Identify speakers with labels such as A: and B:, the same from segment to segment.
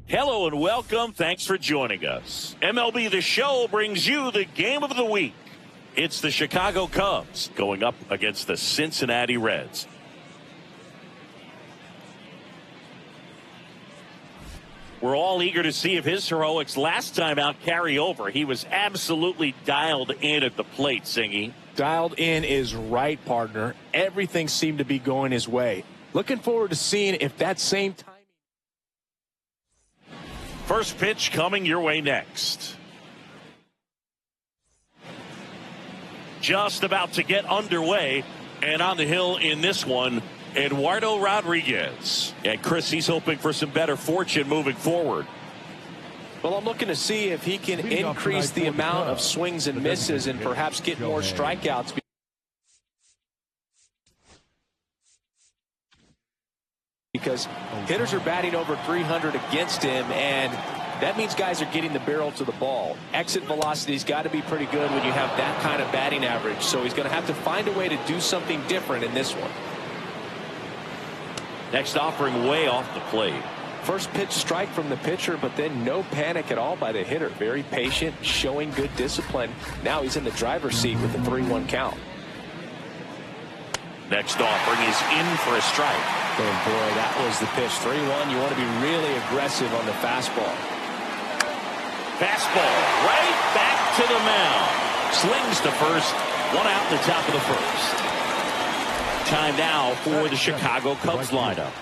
A: Hello and welcome. Thanks for joining us. MLB The Show brings you the game of the week. It's the Chicago Cubs going up against the Cincinnati Reds. We're all eager to see if his heroics last time out carry over. He was absolutely dialed in at the plate, Singy.
B: Dialed in is right, partner. Everything seemed to be going his way. Looking forward to seeing if that same timing.
A: First pitch coming your way next. Just about to get underway, and on the hill in this one, Eduardo Rodriguez. And Chris, he's hoping for some better fortune moving forward.
B: Well, I'm looking to see if he can increase the amount of swings and misses and perhaps get more strikeouts. Because hitters are batting over 300 against him, and that means guys are getting the barrel to the ball. Exit velocity's got to be pretty good when you have that kind of batting average. So he's going to have to find a way to do something different in this one.
A: Next offering way off the plate.
B: First pitch strike from the pitcher, but then no panic at all by the hitter. Very patient, showing good discipline. Now he's in the driver's seat with the 3-1 count.
A: Next offering is in for a strike.
B: Oh boy, that was the pitch. 3-1. You want to be really aggressive on the fastball.
A: Fastball right back to the mound. Slings to first. One out in the top of the first. Time now for the Chicago Cubs lineup.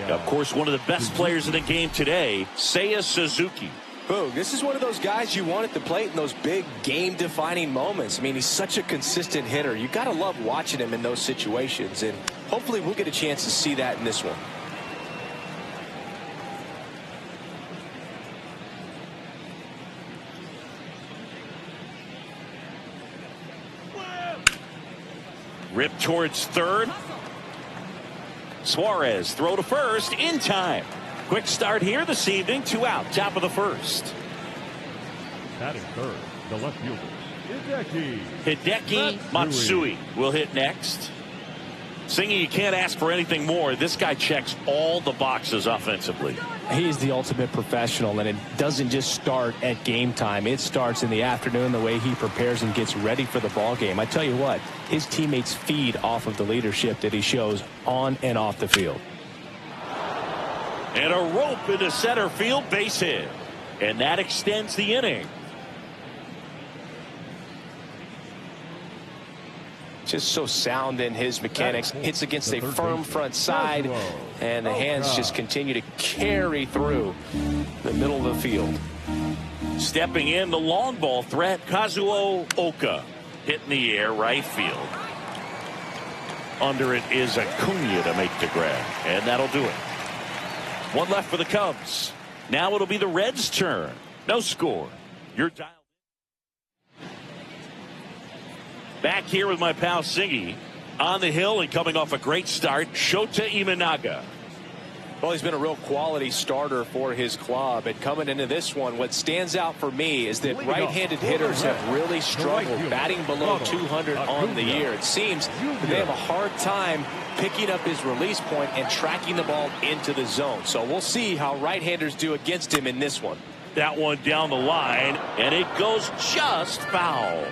A: Of course, one of the best players in the game today, Seiya Suzuki.
B: Boog, this is one of those guys you want at the plate in those big game-defining moments. I mean, he's such a consistent hitter. You got to love watching him in those situations, and hopefully we'll get a chance to see that in this one.
A: Rip towards third. Suarez throw to first in time. Quick start here this evening. 2 out, top of the first.
C: Batting third, the left fielder,
A: Hideki Matsui will hit next. Singy, you can't ask for anything more. This guy checks all the boxes offensively.
B: He is the ultimate professional, and it doesn't just start at game time. It starts in the afternoon, the way he prepares and gets ready for the ball game. I tell you what, his teammates feed off of the leadership that he shows on and off the field.
A: And a rope into center field, base hit. And that extends the inning.
B: Just so sound in his mechanics. Hits against a firm front side, and the hands just continue to carry through the middle of the field.
A: Stepping in, the long ball threat, Kazuo Oka. Hitting the air, right field. Under it is Acuna to make the grab, and that'll do it. One left for the Cubs. Now it'll be the Reds' turn. No score. You're dialed. Back here with my pal Singy. On the hill and coming off a great start, Shota Imanaga.
B: Well, he's been a real quality starter for his club. And coming into this one, what stands out for me is that right-handed hitters have really struggled, batting below 200 on the year. It seems that they have a hard time picking up his release point and tracking the ball into the zone. So we'll see how right-handers do against him in this one.
A: That one down the line, and it goes just foul.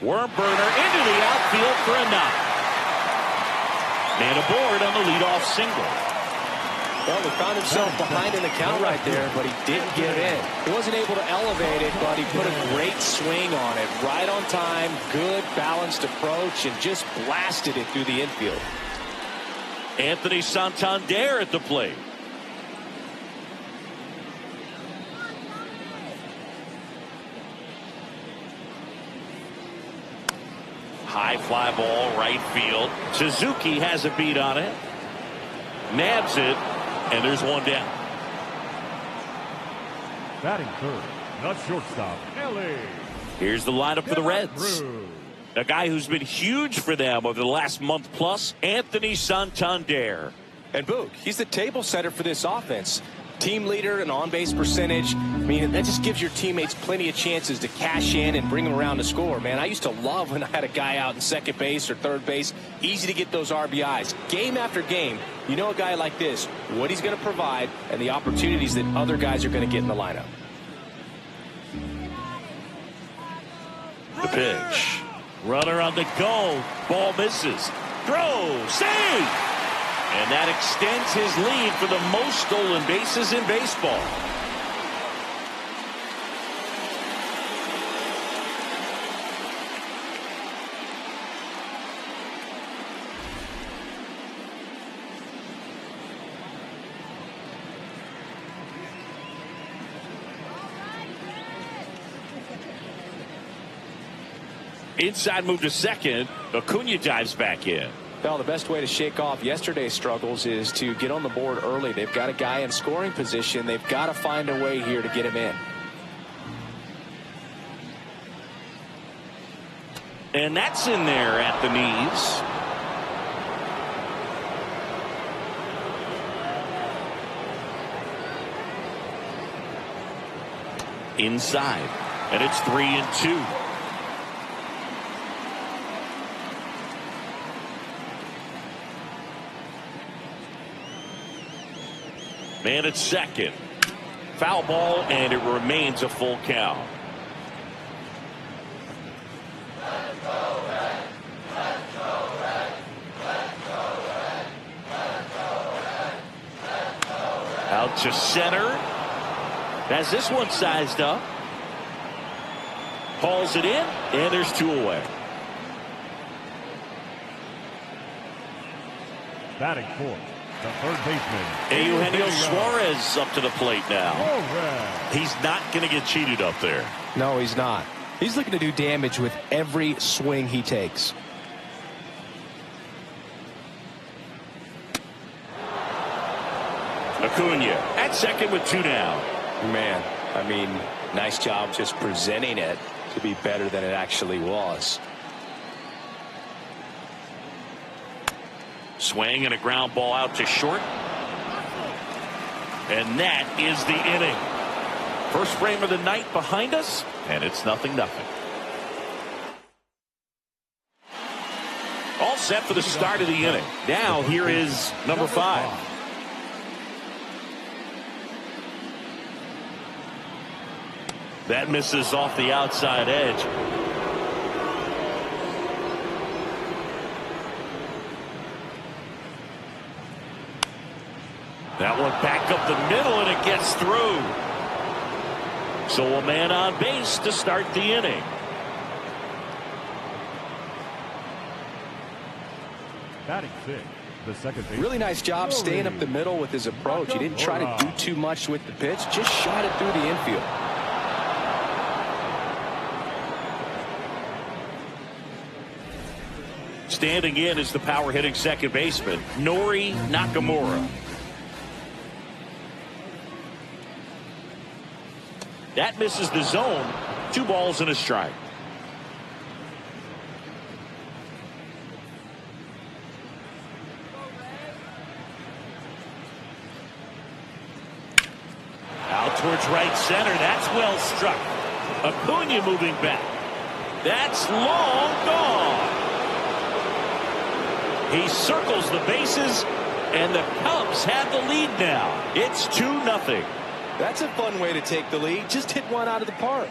A: Worm burner into the outfield for a knock. Man aboard on the leadoff single.
B: Well, he found himself behind in the count right there, but he didn't give in. He wasn't able to elevate it, but he put a great swing on it. Right on time, good balanced approach, and just blasted it through the infield.
A: Anthony Santander at the plate. High fly ball, right field. Suzuki has a beat on it. Nabs it, and there's one down.
C: Batting third, not shortstop, Ellie.
A: Here's the lineup for the Reds. A guy who's been huge for them over the last month plus, Anthony Santander.
B: And Boog, he's the table setter for this offense. Team leader in on-base percentage, mean, that just gives your teammates plenty of chances to cash in and bring them around to score, man. I used to love when I had a guy out in second base or third base. Easy to get those RBIs. Game after game, you know a guy like this, what he's going to provide and the opportunities that other guys are going to get in the lineup.
A: The pitch. Runner on the go. Ball misses. Throw. Save! And that extends his lead for the most stolen bases in baseball. Inside move to second. Acuna dives back in.
B: Well, the best way to shake off yesterday's struggles is to get on the board early. They've got a guy in scoring position. They've got to find a way here to get him in.
A: And that's in there at the knees. Inside. And it's 3-2. Man at second. Foul ball, and it remains a full count. Out to center. Has this one sized up. Hauls it in, and there's two away.
C: Batting fourth, the third baseman,
A: Eugenio Suarez up to the plate now. He's not going to get cheated up there.
B: No, he's not. He's looking to do damage with every swing he takes.
A: Acuna at second with two down.
B: Man, I mean, nice job just presenting it to be better than it actually was.
A: Swing and a ground ball out to short. And that is the inning. First frame of the night behind us, and it's 0-0. All set for the start of the inning. Now here is number 5. That misses off the outside edge. That one back up the middle, and it gets through. So a man on base to start the inning.
C: Batting sixth, the second baseman.
B: Really nice job staying up the middle with his approach. He didn't try to do too much with the pitch, just shot it through the infield.
A: Standing in is the power hitting second baseman, Nori Nakamura. That misses the zone. 2 balls and a strike. Out towards right center. That's well struck. Acuna moving back. That's long gone. He circles the bases, and the Cubs have the lead now. It's 2-0.
B: That's a fun way to take the lead. Just hit one out of the park.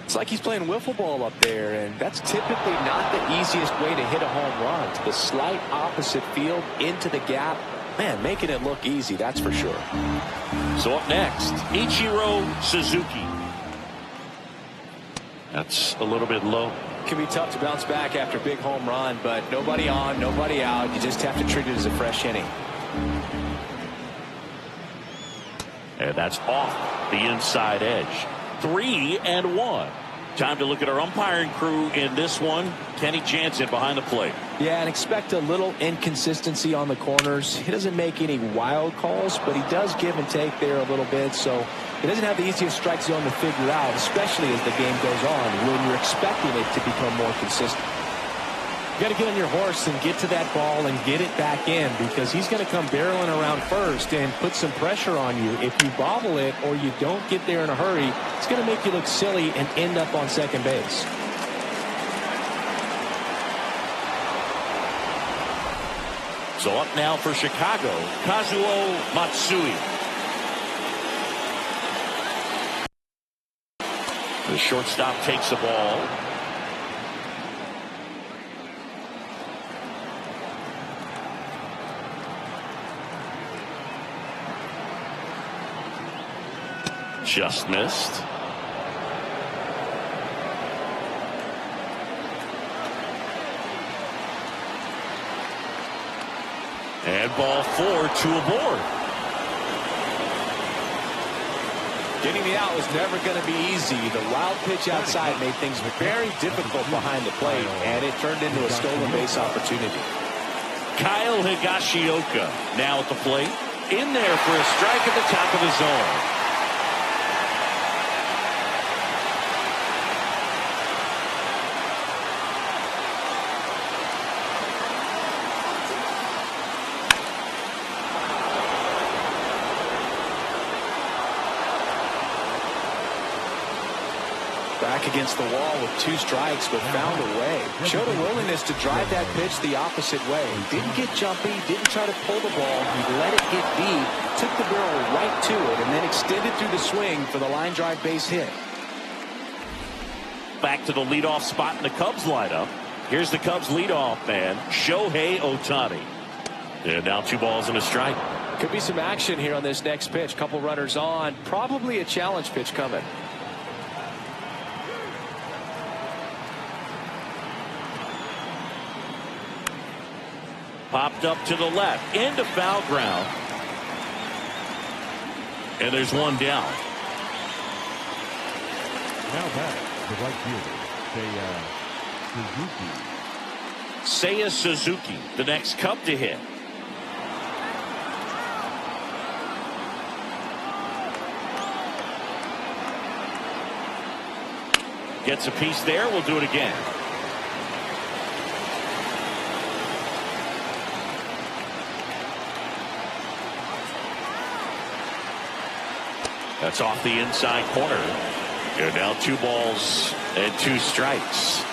B: It's like he's playing wiffle ball up there, and that's typically not the easiest way to hit a home run. To the slight opposite field, into the gap. Man, making it look easy, that's for sure.
A: So up next, Ichiro Suzuki. That's a little bit low.
B: It can be tough to bounce back after a big home run, but nobody on, nobody out. You just have to treat it as a fresh inning.
A: And that's off the inside edge. 3-1. Time to look at our umpiring crew in this one. Kenny Jansen behind the plate.
B: Yeah, and expect a little inconsistency on the corners. He doesn't make any wild calls, but he does give and take there a little bit. So he doesn't have the easiest strike zone to figure out, especially as the game goes on when you're expecting it to become more consistent. You got to get on your horse and get to that ball and get it back in, because he's going to come barreling around first and put some pressure on you. If you bobble it or you don't get there in a hurry, it's going to make you look silly and end up on second base.
A: So up now for Chicago, Kazuo Matsui. The shortstop takes the ball. Just missed. And ball 4, 2 aboard.
B: Getting the out was never going to be easy. The wild pitch outside made things very difficult behind the plate, and it turned into a stolen base opportunity.
A: Kyle Higashioka now at the plate. In there for a strike at the top of the zone.
B: Back against the wall with 2 strikes, but found a way. Showed a willingness to drive that pitch the opposite way. Didn't get jumpy, didn't try to pull the ball. He let it get deep, took the barrel right to it, and then extended through the swing for the line drive base hit.
A: Back to the leadoff spot in the Cubs lineup. Here's the Cubs leadoff man, Shohei Ohtani. And now 2 balls and a strike.
B: Could be some action here on this next pitch. Couple runners on. Probably a challenge pitch coming.
A: Popped up to the left, into foul ground. And there's 1 down.
C: Now back to right fielder,
A: Seiya Suzuki, the next Cub to hit. Gets a piece there. We'll do it again. That's off the inside corner. And now 2 balls and 2 strikes.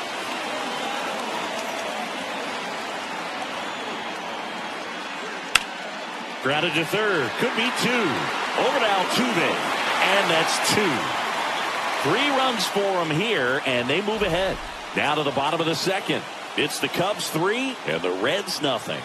A: Grounded to third. Could be 2. Over to Altuve. And that's 2. 3 runs for them here, and they move ahead. Now to the bottom of the second. It's the Cubs 3 and the Reds nothing.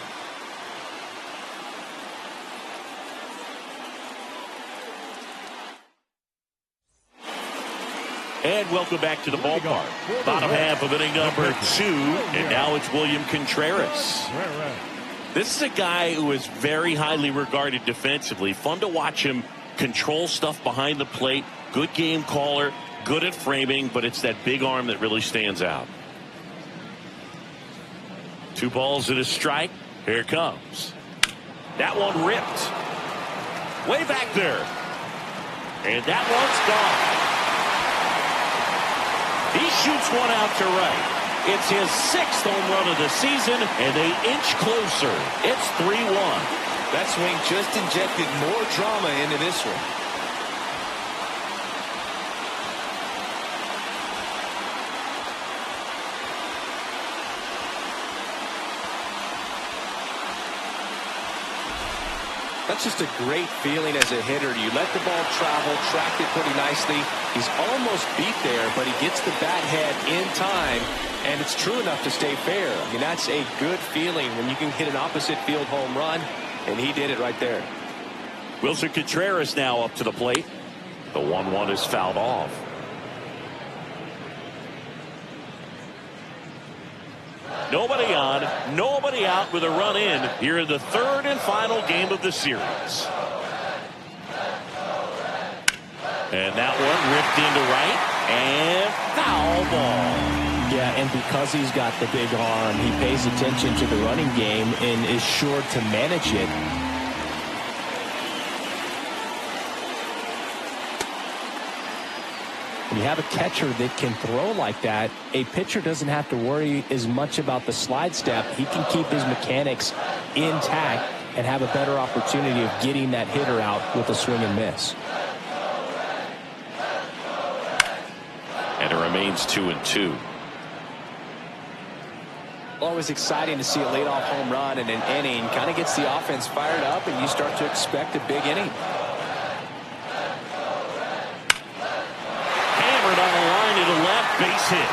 A: And welcome back to the ballpark. Bottom half of inning number 2, and now it's William Contreras. This is a guy who is very highly regarded defensively. Fun to watch him control stuff behind the plate. Good game caller, good at framing, but it's that big arm that really stands out. 2 balls and a strike. Here it comes. That one ripped. Way back there. And that one's gone. He shoots one out to right. It's his 6th home run of the season, and they inch closer. It's 3-1.
B: That swing just injected more drama into this one. That's just a great feeling as a hitter. You let the ball travel, tracked it pretty nicely. He's almost beat there, but he gets the bat head in time, and it's true enough to stay fair. I mean, that's a good feeling when you can hit an opposite field home run, and he did it right there.
A: Wilson Contreras now up to the plate. The 1-1 is fouled off. Nobody on, nobody out with a run in here in the 3rd and final game of the series. And that one ripped into right, and foul ball.
B: Yeah, and because he's got the big arm, he pays attention to the running game and is sure to manage it. you have a catcher that can throw like that, a pitcher doesn't have to worry as much about the slide step. He can keep his mechanics intact and have a better opportunity of getting that hitter out with a swing and miss.
A: And it remains 2-2.
B: Always exciting to see a leadoff home run in an inning. Kind of gets the offense fired up, and you start to expect a big inning.
A: Hammered on the line to the left, base hit.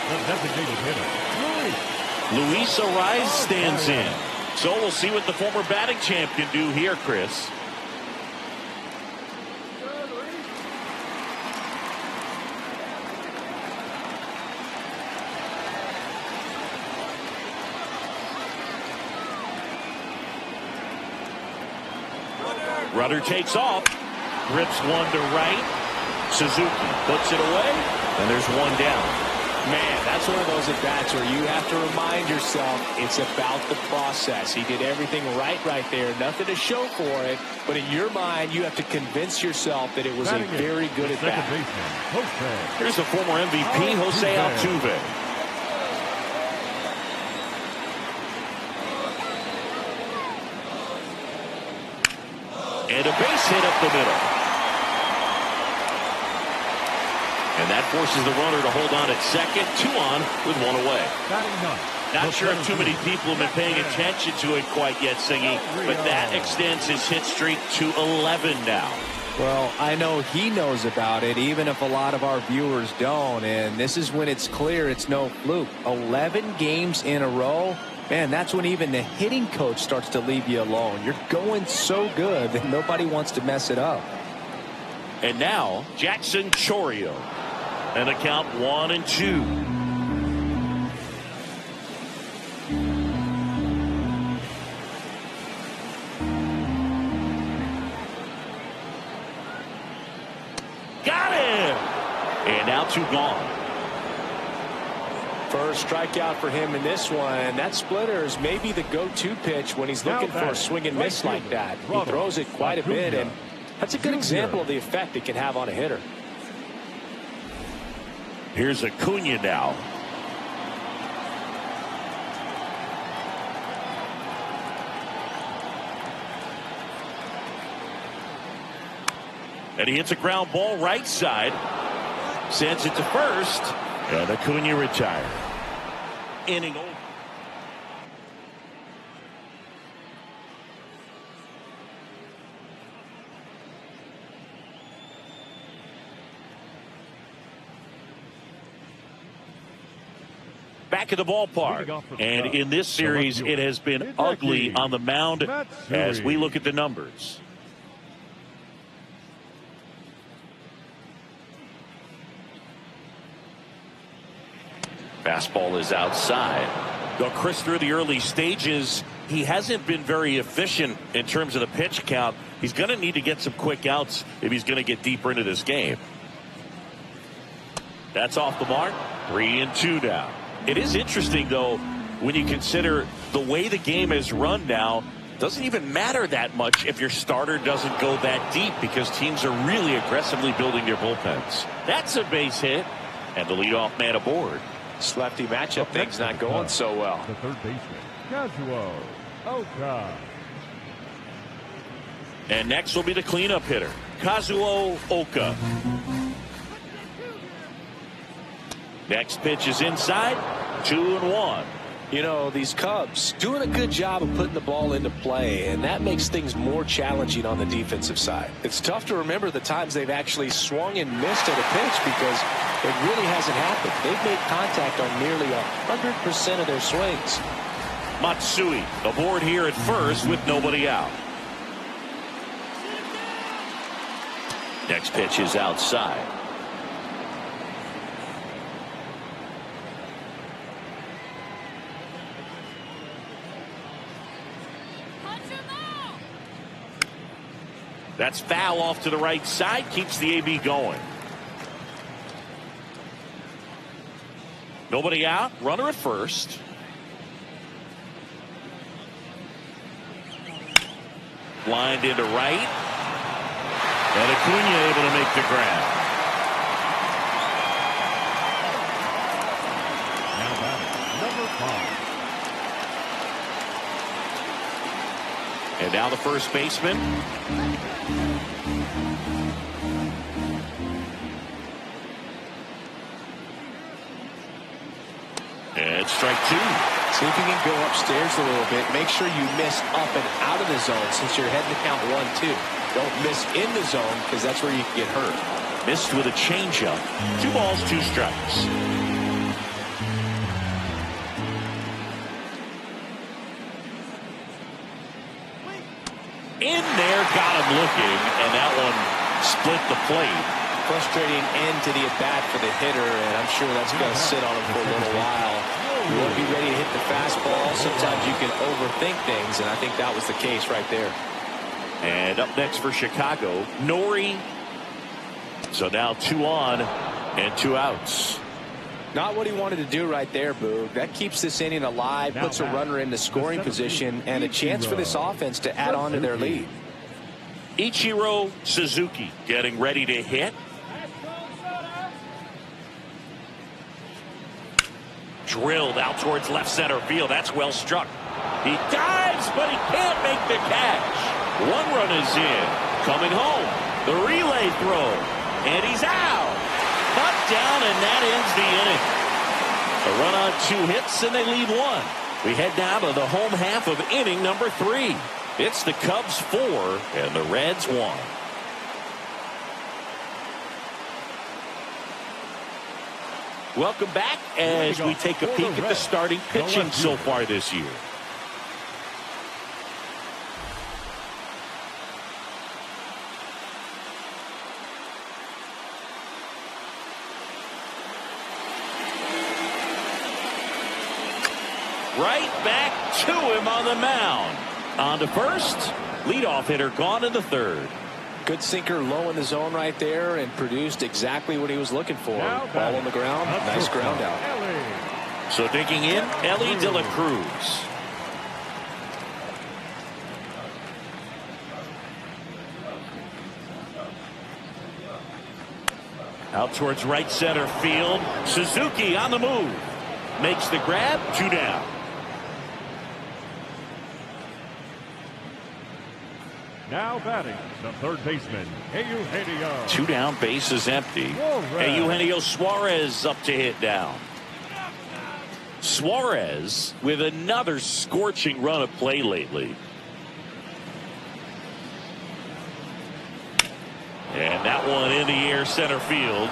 C: The designated hitter,
A: Luis Ariz stands in. So we'll see what the former batting champ can do here, Chris. Runner takes off, rips one to right. Suzuki puts it away, and there's one down.
B: Man, that's one of those at-bats where you have to remind yourself it's about the process. He did everything right there. Nothing to show for it. But in your mind, you have to convince yourself that it was a very good at-bat.
A: Here's the former MVP, Jose Altuve. And a base hit up the middle. And that forces the runner to hold on at second. 2 on with 1 away. Not sure if too many people have been paying attention to it quite yet, Singy, but that extends his hit streak to 11 now.
B: Well, I know he knows about it, even if a lot of our viewers don't. And this is when it's clear it's no fluke. 11 games in a row. Man, that's when even the hitting coach starts to leave you alone. You're going so good that nobody wants to mess it up.
A: And now, Jackson Chourio. And a count 1-2. Got him! And now 2 gone.
B: First strikeout for him in this one. That splitter is maybe the go-to pitch when he's looking for a swing and miss like that. He throws it quite a bit, and that's a good example of the effect it can have on a hitter.
A: Here's Acuna now. And he hits a ground ball right side. Sends it to first. And Acuna retired. Inning over. Back at the ballpark. And in this series, it has been ugly on the mound as we look at the numbers. Fastball is outside. Though Chris, through the early stages, he hasn't been very efficient in terms of the pitch count. He's going to need to get some quick outs if he's going to get deeper into this game. That's off the mark. 3-2 now. It is interesting, though, when you consider the way the game is run now. Doesn't even matter that much if your starter doesn't go that deep because teams are really aggressively building their bullpens. That's a base hit, and the leadoff man aboard.
B: This lefty matchup thing's not going so well.
C: The third baseman, Kazuo Oka.
A: And next will be the cleanup hitter, Kazuo Oka. Next pitch is inside, 2-1.
B: You know, these Cubs doing a good job of putting the ball into play, and that makes things more challenging on the defensive side. It's tough to remember the times they've actually swung and missed at a pitch because it really hasn't happened. They've made contact on nearly 100% of their swings.
A: Matsui aboard here at first with nobody out. Next pitch is outside. That's foul off to the right side. Keeps the AB going. Nobody out. Runner at first. lined into right. And Acuna able to make the grab.
C: Now batting, number 5.
A: And now the first baseman. And strike 2.
B: See if you can go upstairs a little bit. Make sure you miss up and out of the zone since you're heading to count 1-2. Don't miss in the zone because that's where you can get hurt.
A: Missed with a changeup. 2 balls, 2 strikes. In there, got him looking, and that one split the plate.
B: Frustrating end to the at-bat for the hitter, and I'm sure that's going to sit on him for a little while. You want to be ready to hit the fastball. Sometimes you can overthink things, and I think that was the case right there.
A: And up next for Chicago, Nori. So now 2 on and 2 outs.
B: Not what he wanted to do right there, Boog. That keeps this inning alive, puts a runner in the scoring position, and a chance for this offense to add on to their lead.
A: Ichiro Suzuki getting ready to hit. Drilled out towards left center field. That's well struck. He dives, but he can't make the catch. 1 run is in. Coming home. The relay throw. And he's out. Knocked down, and that ends the inning. A run on 2 hits, and they lead 1. We head down to the home half of inning number 3. It's the Cubs 4 and the Reds 1. Welcome back as we take a peek at the starting pitching so far this year. Right back to him on the mound. On to first. Leadoff hitter gone in the 3rd.
B: Good sinker low in the zone right there and produced exactly what he was looking for. Ball on the ground. Nice ground out.
A: So digging in, Ellie De La Cruz. Out towards right center field. Suzuki on the move. Makes the grab. 2 down.
C: Now batting, the 3rd baseman, Eugenio.
A: 2 down, base is empty. Eugenio Suarez up to hit down. Suarez with another scorching run of play lately. And that one in the air center field.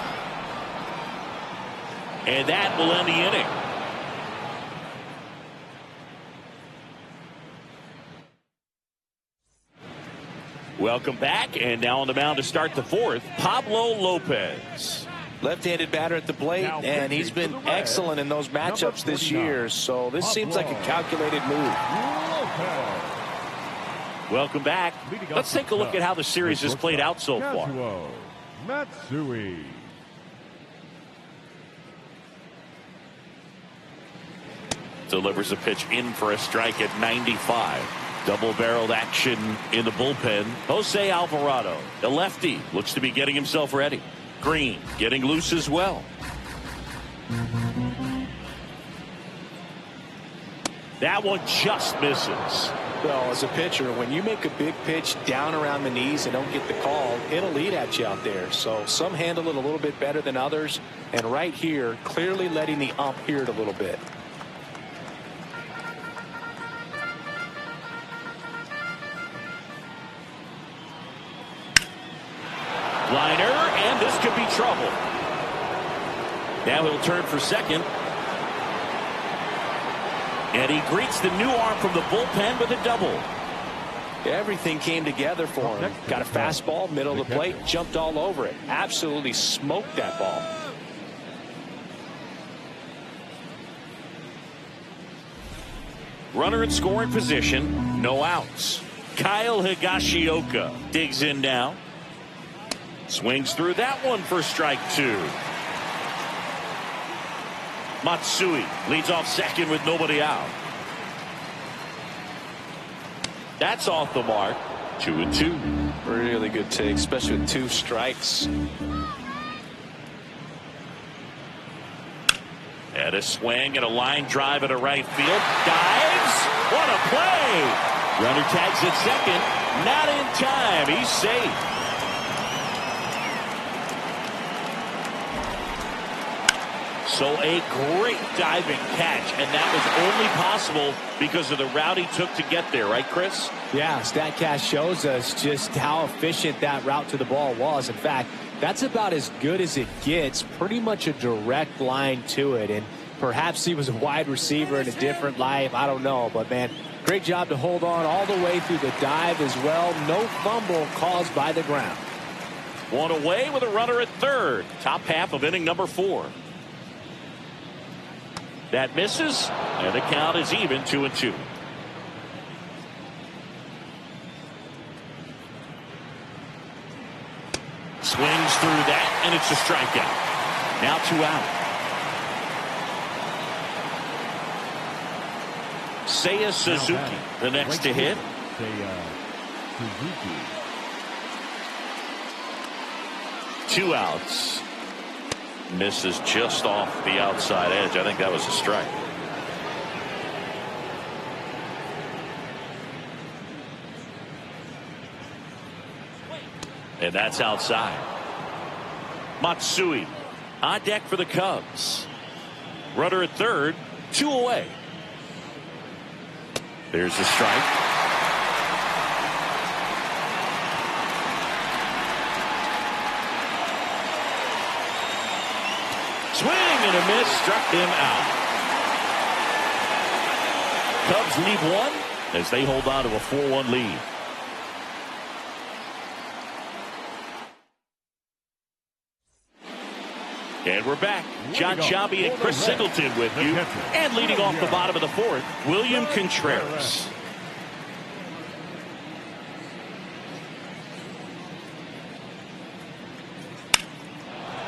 A: And that will end the inning. Welcome back, and now on the mound to start the 4th, Pablo Lopez.
B: Left-handed batter at the plate, and he's been excellent in those matchups this year, so this seems like a calculated move.
A: Welcome back. Let's take a look at how the series has played out so far.
C: Matsui.
A: Delivers a pitch in for a strike at 95. Double-barreled action in the bullpen. Jose Alvarado, the lefty, looks to be getting himself ready. Green getting loose as well. That one just misses.
B: Well, as a pitcher, when you make a big pitch down around the knees and don't get the call, it'll eat at you out there. So some handle it a little bit better than others. And right here, clearly letting the ump hear it a little bit.
A: Liner, and this could be trouble. Now he'll turn for second. And he greets the new arm from the bullpen with a double.
B: Everything came together for him. Got a fastball, middle of the plate, jumped all over it. Absolutely smoked that ball.
A: Runner in scoring position, no outs. Kyle Higashioka digs in now. Swings through that one for strike 2. Matsui leads off second with nobody out. That's off the mark. 2-2.
B: Really good take, especially with 2 strikes.
A: And a swing and a line drive at a right field. Dives. What a play. Runner tags at second. Not in time. He's safe. So a great diving catch, and that was only possible because of the route he took to get there, right, Chris?
B: Yeah, StatCast shows us just how efficient that route to the ball was. In fact, that's about as good as it gets, pretty much a direct line to it. And perhaps he was a wide receiver in a different life. I don't know. But, man, great job to hold on all the way through the dive as well. No fumble caused by the ground.
A: One away with a runner at third. Top half of inning number 4. That misses, and the count is even 2-2. Swings through that, and it's a strikeout. Now 2 out. Seiya Suzuki, the next to hit. Suzuki. 2 outs. Misses just off the outside edge. I think that was a strike. And that's outside. Matsui on deck for the Cubs. Runner at third, 2 away. There's the strike. Swing and a miss, struck him out. Cubs lead 1 as they hold on to a 4-1 lead. And we're back. John Sciambi and Chris Singleton with you. And leading off the bottom of the 4th, William Contreras.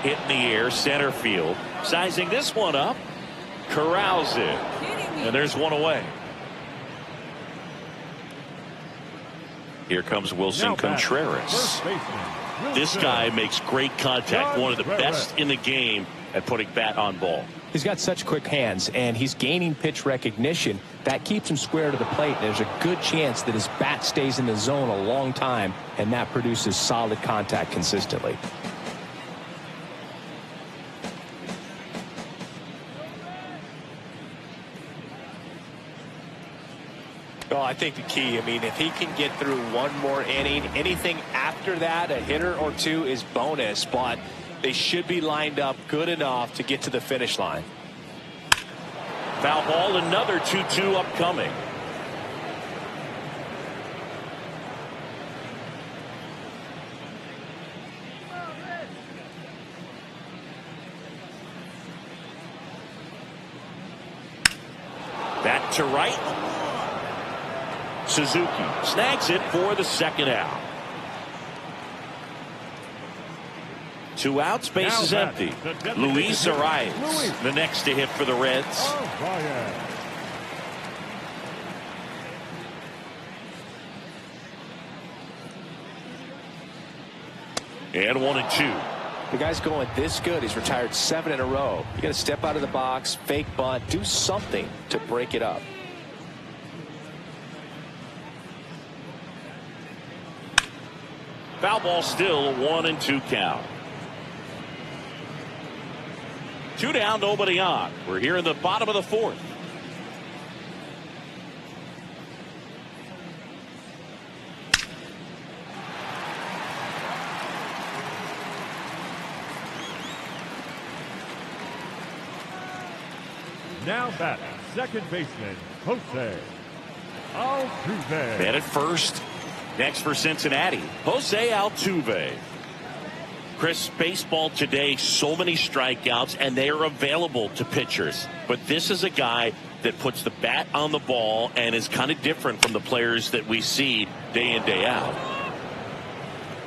A: Hit in the air, center field. Sizing this one up. Corrals it. And there's 1 away. Here comes Wilson Contreras. This guy makes great contact. One of the best in the game at putting bat on ball.
B: He's got such quick hands, and he's gaining pitch recognition. That keeps him square to the plate. There's a good chance that his bat stays in the zone a long time, and that produces solid contact consistently. Well, I think the key, I mean, if he can get through 1 more inning, anything after that, a hitter or 2 is bonus, but they should be lined up good enough to get to the finish line.
A: Foul ball, another 2-2 upcoming. Back to right. Suzuki snags it for the 2nd out. 2 outs, base is empty. Luis Arias, the next to hit for the Reds. And 1-2.
B: The guy's going this good. He's retired 7 in a row. You got to step out of the box, fake bunt, do something to break it up.
A: Foul ball, still a 1-2 count. 2 down, nobody on. We're here in the bottom of the 4th.
C: Now batting, second baseman, Jose Altuve.
A: Man at first. Next for Cincinnati, Jose Altuve. Chris, baseball today, so many strikeouts, and they are available to pitchers. But this is a guy that puts the bat on the ball and is kind of different from the players that we see day in, day out.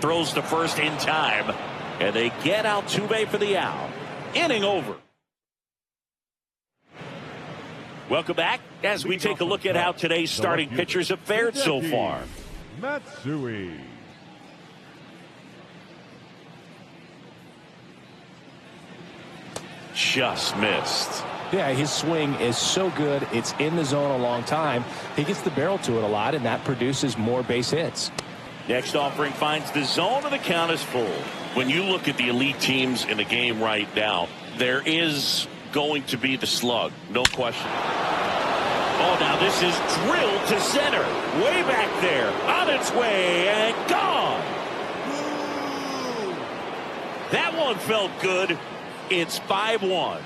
A: Throws to first in time, and they get Altuve for the out. Inning over. Welcome back as we take a look at how today's starting pitchers have fared so far.
C: Matsui.
A: Just missed.
B: Yeah, his swing is so good. It's in the zone a long time. He gets the barrel to it a lot, and that produces more base hits.
A: Next offering finds the zone, and the count is full. When you look at the elite teams in the game right now, there is going to be the slug, no question. Oh, now this is drilled to center. Way back there. On its way and gone. That one felt good. It's 5-1.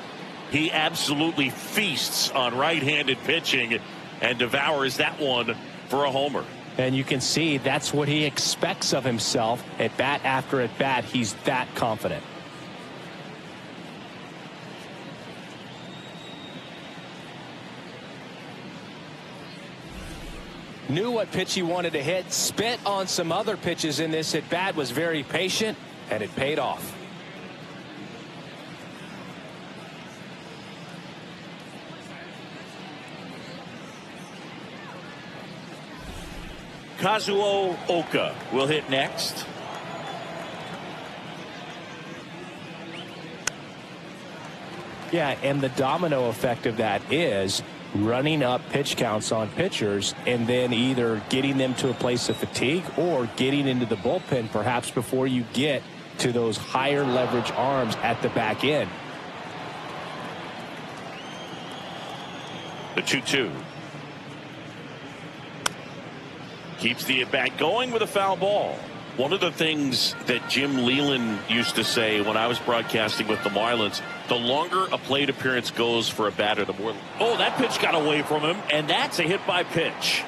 A: He absolutely feasts on right-handed pitching and devours that one for a homer.
B: And you can see that's what he expects of himself at bat after at bat. He's that confident. Knew what pitch he wanted to hit. Spent on some other pitches in this at bat. Was very patient, and it paid off.
A: Kazuo Oka will hit next.
B: Yeah, and the domino effect of that is running up pitch counts on pitchers and then either getting them to a place of fatigue or getting into the bullpen perhaps before you get to those higher leverage arms at the back end.
A: The 2-2. Keeps the at-bat going with a foul ball. One of the things that Jim Leland used to say when I was broadcasting with the Marlins, the longer a plate appearance goes for a batter, the more... Oh, that pitch got away from him, and that's a hit by pitch.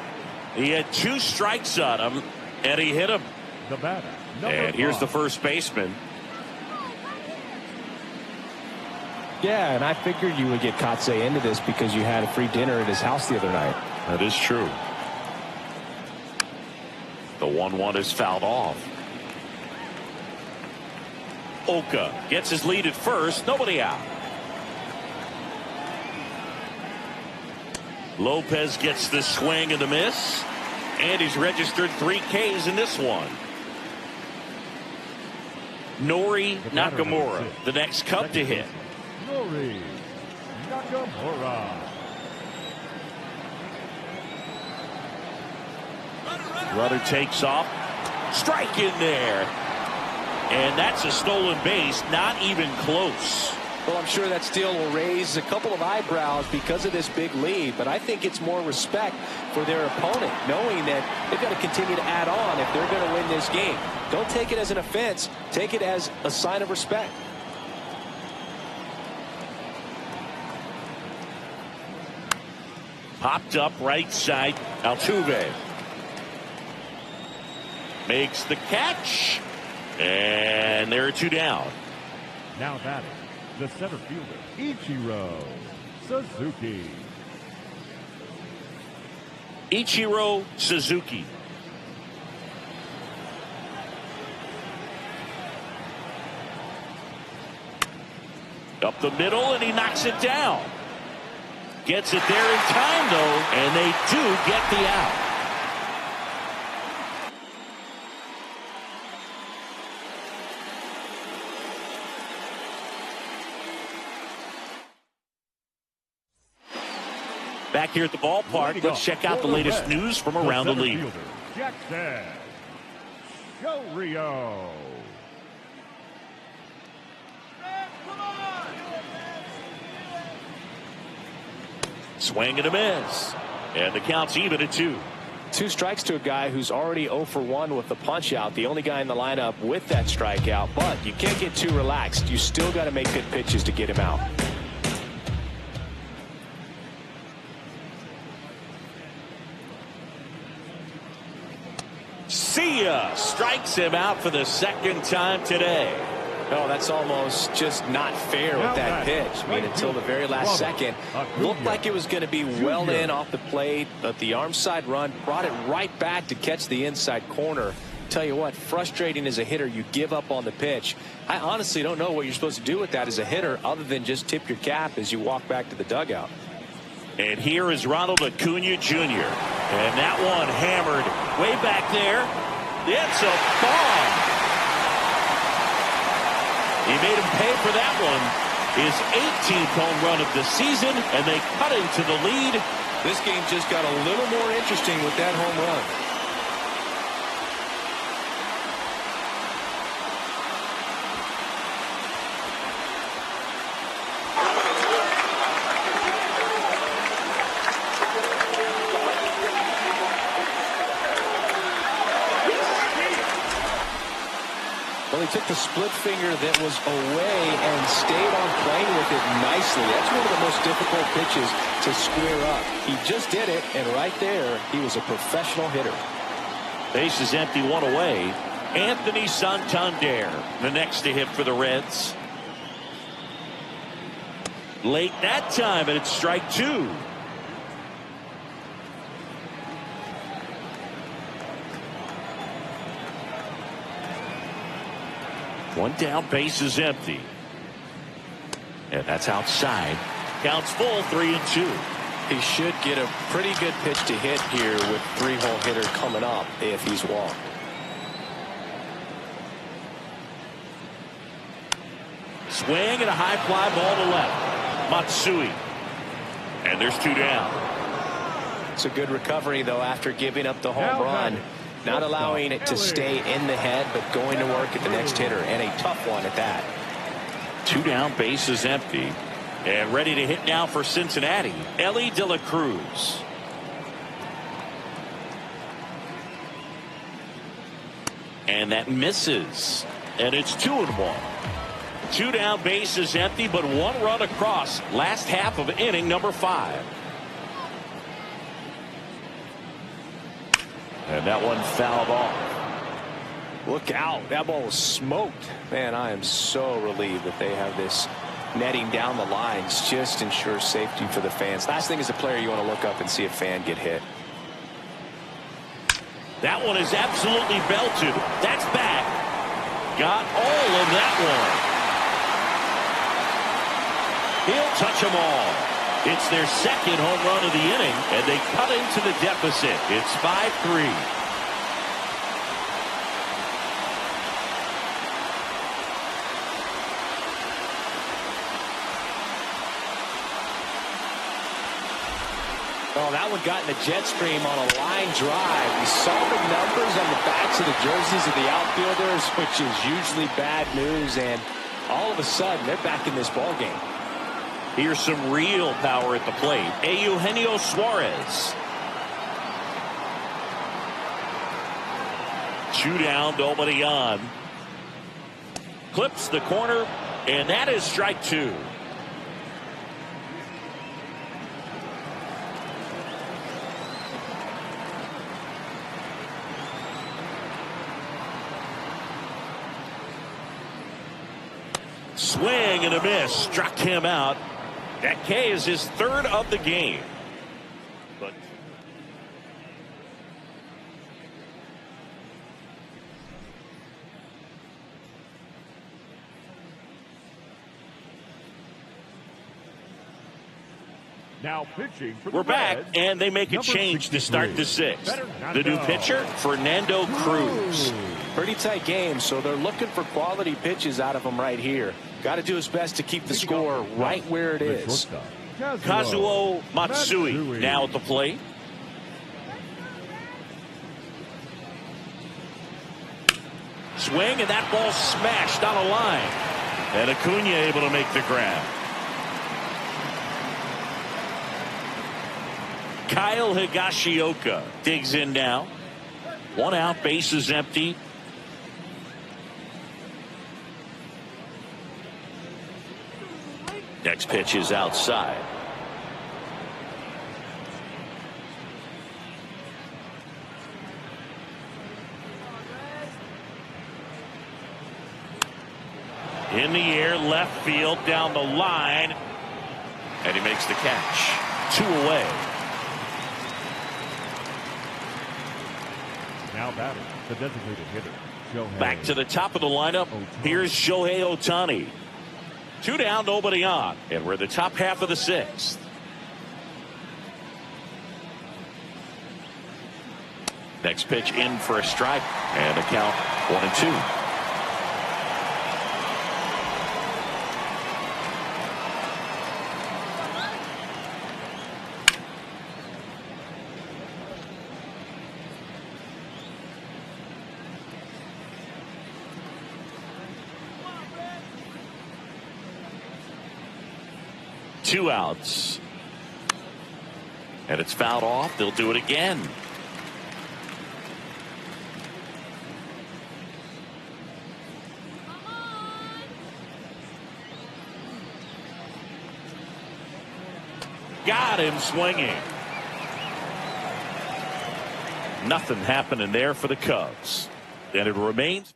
A: He had 2 strikes on him, and he hit him.
C: The batter,
A: and here's the first baseman.
B: Yeah, and I figured you would get Katse into this because you had a free dinner at his house the other night.
A: That is true. The 1-1 is fouled off. Oka gets his lead at first. Nobody out. Lopez gets the swing and the miss. And he's registered 3 Ks in this one. Nori Nakamura, the next Cub to hit.
C: Nori Nakamura.
A: Rudder takes off. Strike in there. And that's a stolen base. Not even close.
B: Well, I'm sure that steal will raise a couple of eyebrows because of this big lead, but I think it's more respect for their opponent, knowing that they've got to continue to add on if they're going to win this game. Don't take it as an offense. Take it as a sign of respect.
A: Popped up right side. Altuve makes the catch, and there are 2 down.
C: Now batting, the center fielder, Ichiro Suzuki.
A: Ichiro Suzuki. Up the middle, and he knocks it down. Gets it there in time, though, and they do get the out. Back here at the ballpark, let's check out the latest news from around the league.
C: Jackson Rio.
A: Swing and a miss. And the count's even at 2.
B: 2 strikes to a guy who's already 0 for 1 with the punch out. The only guy in the lineup with that strikeout. But you can't get too relaxed. You still got to make good pitches to get him out.
A: See ya. Strikes him out for the 2nd time today.
B: Oh, that's almost just not fair with that pitch. I mean, until the very last second, looked like it was going to be well in off the plate, but the arm side run brought it right back to catch the inside corner. Tell you what, frustrating as a hitter, you give up on the pitch. I honestly don't know what you're supposed to do with that as a hitter other than just tip your cap as you walk back to the dugout.
A: And here is Ronald Acuna Jr. And that one hammered way back there. It's a bomb. He made him pay for that one. His 18th home run of the season, and they cut into the lead.
B: This game just got a little more interesting with that home run. Well, he took the split finger that was away and stayed on playing with it nicely. That's one of the most difficult pitches to square up. He just did it, and right there, he was a professional hitter.
A: Base is empty, one away. Anthony Santander, the next to hit for the Reds. Late that time, and it's strike two. One down, base is empty. And that's outside. Counts full, 3-2.
B: He should get a pretty good pitch to hit here with three-hole hitter coming up if he's walked.
A: Swing and a high fly ball to left. Matsui. And there's two down.
B: It's a good recovery, though, after giving up the home run. Not allowing it to stay in the head, but going to work at the next hitter, and a tough one at that.
A: Two down, base is empty. And ready to hit now for Cincinnati, Ellie De La Cruz. And that misses. And it's 2-1. Two down, base is empty, but one run across. Last half of inning number 5. And that one fouled off.
B: Look out. That ball was smoked. Man, I am so relieved that they have this netting down the lines. Just ensures safety for the fans. Last thing as a player, you want to look up and see a fan get hit.
A: That one is absolutely belted. That's back. Got all of that one. He'll touch them all. It's their second home run of the inning, and they cut into the deficit. It's 5-3.
B: Oh, that one got in the jet stream on a line drive. We saw the numbers on the backs of the jerseys of the outfielders, which is usually bad news, and all of a sudden, they're back in this ballgame.
A: Here's some real power at the plate. Eugenio Suarez. Two down, nobody on. Clips the corner, and that is strike two. Swing and a miss. Struck him out. That K is his third of the game. But
C: now pitching for
A: we're back,
C: Reds,
A: and they make a change to start the sixth. The new pitcher, Fernando Cruz.
B: Pretty tight game, so they're looking for quality pitches out of him right here. Got to do his best to keep the score right where it is.
A: Kazuo Matsui now at the plate. Swing, and that ball smashed on a line. And Acuna able to make the grab. Kyle Higashioka digs in now. One out, base is empty. Next pitch is outside. In the air, left field, down the line. And he makes the catch. Two away.
C: Now batting, the designated hitter, Shohei.
A: Back to the top of the lineup. Here's Shohei Ohtani. Two down, nobody on. And we're the top half of the sixth. Next pitch in for a strike, and the count 1-2. Two outs. And it's fouled off. They'll do it again. Got him swinging. Nothing happening there for the Cubs. And it remains.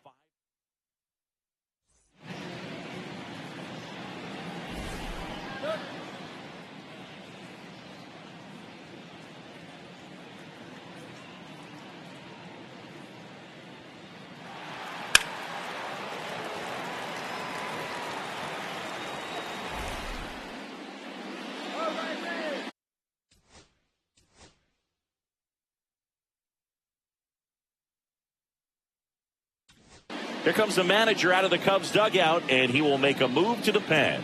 A: Here comes the manager out of the Cubs dugout, and he will make a move to the pen.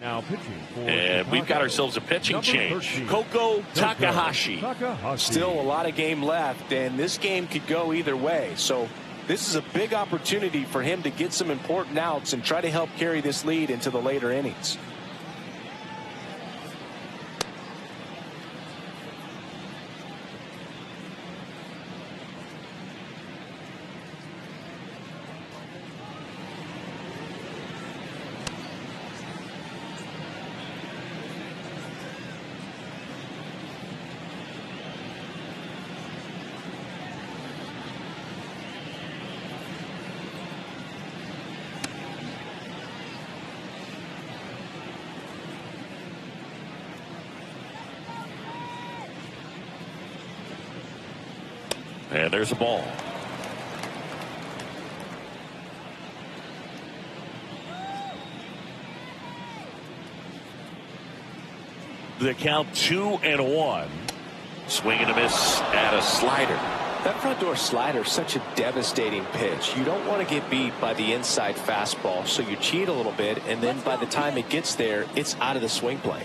C: Now pitching for
A: and we've got ourselves a pitching change. Koko Takahashi.
B: Still a lot of game left, and this game could go either way. So this is a big opportunity for him to get some important outs and try to help carry this lead into the later innings.
A: And there's a ball. The count 2-1. Swing and a miss at a slider.
B: That front door slider is such a devastating pitch. You don't want to get beat by the inside fastball, so you cheat a little bit, and then by the time it gets there, it's out of the swing plane.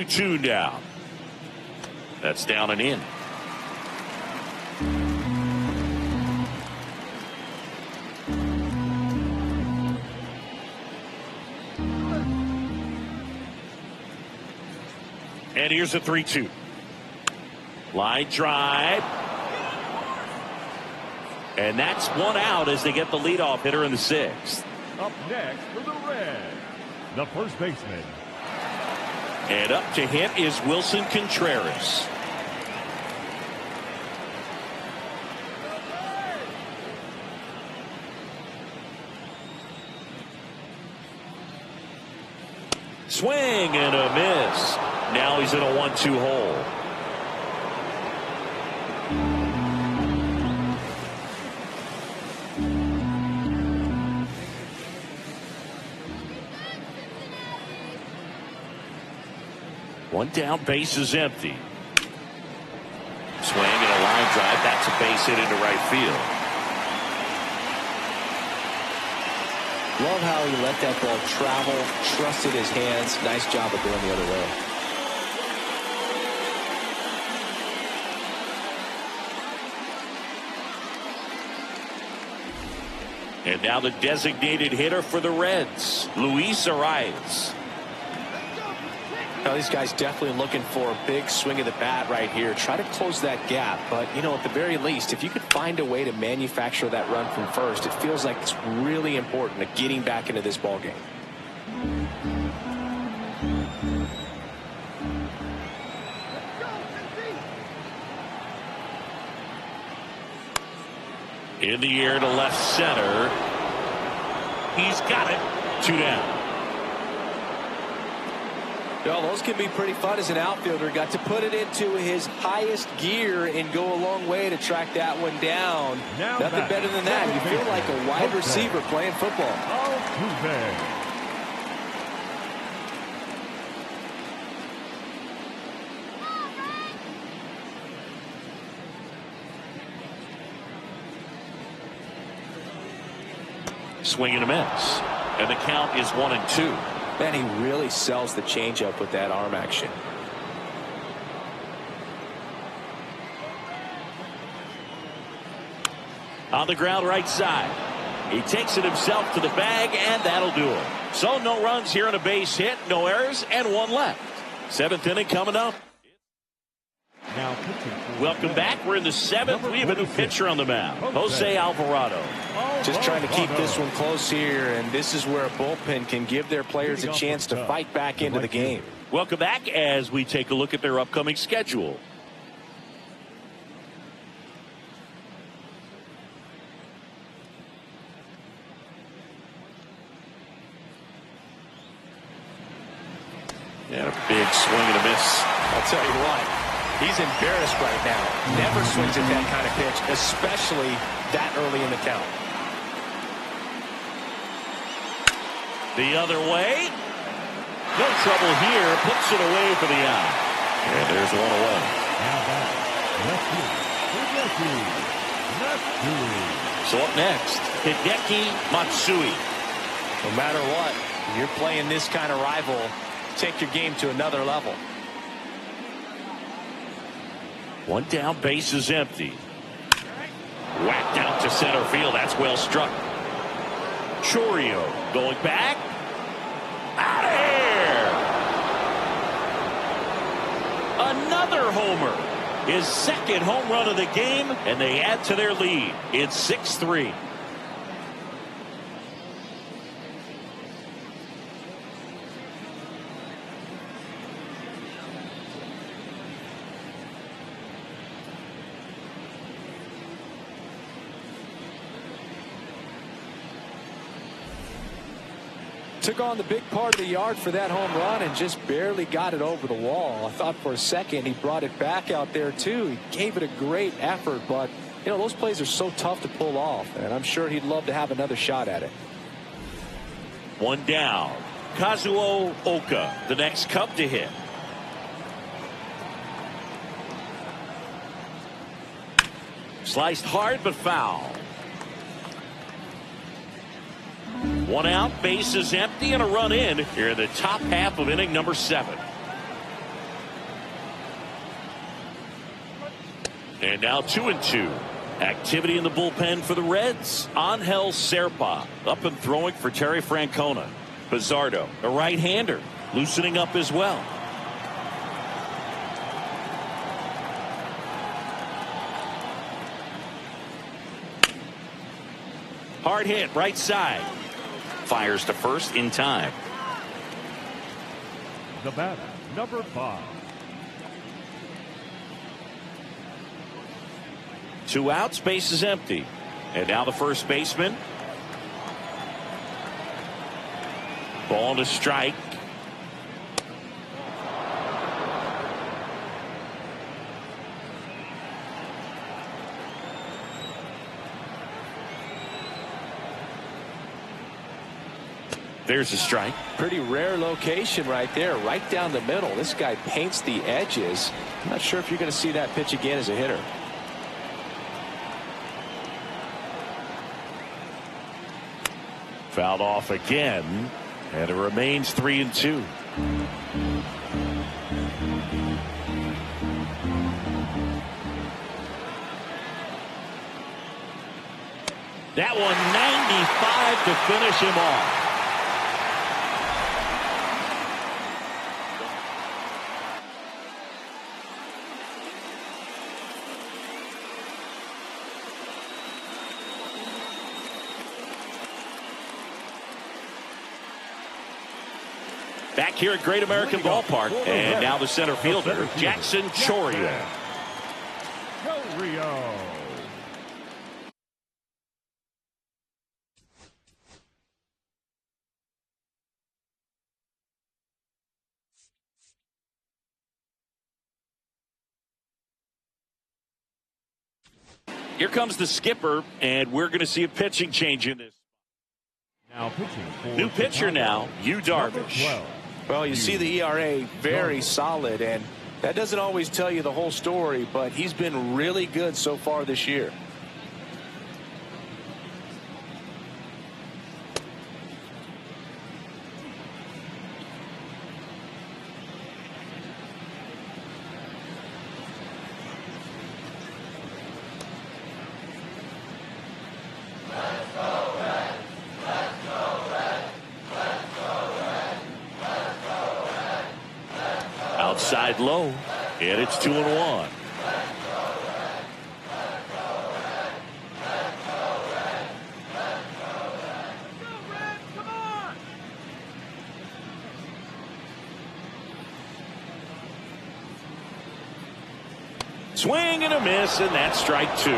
A: Two down. That's down and in. And here's a 3-2. Line drive. And that's one out as they get the leadoff hitter in the sixth.
C: Up next for the Reds, the first baseman.
A: And up to hit is Wilson Contreras. Swing and a miss. Now he's in a 1-2 hole. One down, base is empty. Swing and a line drive. That's a base hit into right field.
B: Love how he let that ball travel, trusted his hands. Nice job of going the other way.
A: And now the designated hitter for the Reds, Luis Arias.
B: Now these guys definitely looking for a big swing of the bat right here. Try to close that gap. But, you know, at the very least, if you could find a way to manufacture that run from first, it feels like it's really important to getting back into this ball game.
A: In the air to left center. He's got it. 2 down.
B: Well, those can be pretty fun as an outfielder. Got to put it into his highest gear and go a long way to track that one down. Nothing better than that. You feel like a wide receiver playing football.
A: Swing and a miss. And the count is 1-2.
B: Man, he really sells the changeup with that arm action.
A: On the ground right side. He takes it himself to the bag, and that'll do it. So no runs here on a base hit, no errors, and one left. 7th inning coming up. Welcome back. We're in the 7th. We have a new pitcher on the mound, Jose Alvarado.
B: Just trying to keep this one close here, and this is where a bullpen can give their players a chance to fight back into the game.
A: Welcome back as we take a look at their upcoming schedule. And a big swing and a miss.
B: I'll tell you what, he's embarrassed right now. Never swings at that kind of pitch, especially that early in the count.
A: The other way. No trouble here. Puts it away for the out. And there's one away. So up next, Hideki Matsui.
B: No matter what, you're playing this kind of rival, take your game to another level.
A: One down, base is empty. Whacked out to center field. That's well struck. Chourio going back. Out of here. Another homer. His second home run of the game, and they add to their lead. It's 6-3.
B: Took on the big part of the yard for that home run and just barely got it over the wall. I thought for a second he brought it back out there too. He gave it a great effort, but you know, those plays are so tough to pull off, and I'm sure he'd love to have another shot at it.
A: One down. Kazuo Oka, the next Cub to hit. Sliced hard but foul. One out, base is empty, and a run in here in the top half of inning number 7. And now 2-2. Activity in the bullpen for the Reds. Angel Serpa up and throwing for Terry Francona. Pizzardo, a right-hander, loosening up as well. Hard hit, right side. Fires to first in time.
C: The batter, number 5.
A: 2 outs, base is empty. And now the first baseman. Ball to strike. There's a strike.
B: Pretty rare location right there, right down the middle. This guy paints the edges. I'm not sure if you're going to see that pitch again as a hitter.
A: Fouled off again, and it remains 3-2. That one 95 to finish him off. Back here at Great American Ballpark, and now the center fielder, Jackson Chourio. Here comes the skipper, and we're going to see a pitching change in this.
C: Now pitching for
A: New pitcher now, Yu Darvish.
B: Well, you see the ERA very solid, and that doesn't always tell you the whole story, but he's been really good so far this year.
A: Outside low, and it's 2-1. Swing and a miss, and that's strike 2.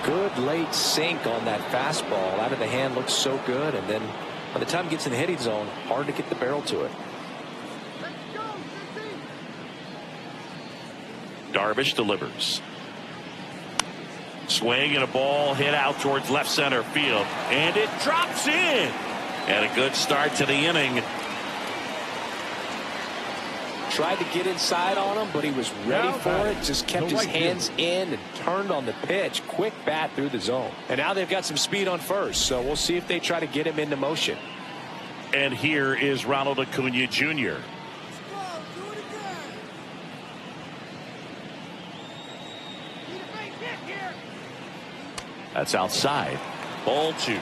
B: Good late sink on that fastball. Out of the hand looks so good, and then by the time it gets in the hitting zone, hard to get the barrel to it.
A: Darvish delivers. Swing and a ball hit out towards left center field, and it drops in. And a good start to the inning.
B: Tried to get inside on him, but he was ready for it. Just kept his hands in and turned on the pitch. Quick bat through the zone. And now they've got some speed on first, so we'll see if they try to get him into motion.
A: And here is Ronald Acuna Jr. That's outside. Ball 2.
B: If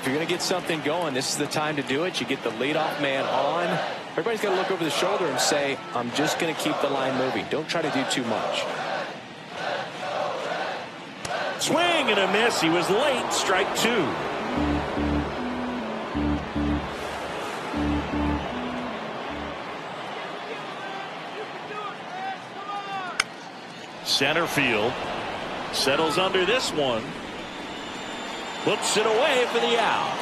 B: you're going to get something going, this is the time to do it. You get the leadoff man on. Everybody's got to look over the shoulder and say, I'm just going to keep the line moving. Don't try to do too much.
A: Swing and a miss. He was late. Strike 2. Center field. Settles under this one. Puts it away for the out.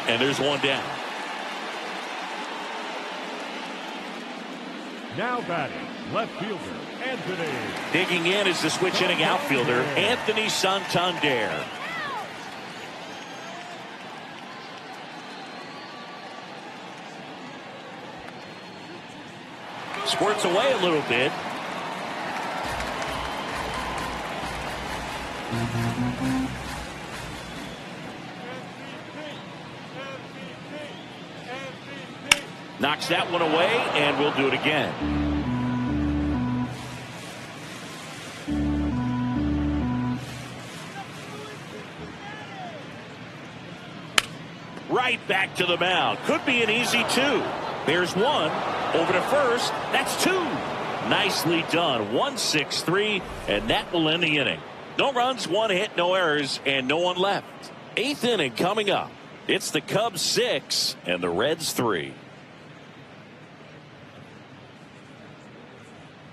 A: And there's one down.
C: Now batting, left fielder, Anthony.
A: Digging in is the switch inning outfielder, Anthony Santander. Squirts away a little bit. Knocks that one away, and we'll do it again. Right back to the mound. Could be an easy 2. There's 1. Over to first. That's 2. Nicely done. 1-6-3, and that will end the inning. No runs, 1 hit, no errors, and no one left. 8th inning coming up. It's the Cubs 6 and the Reds 3.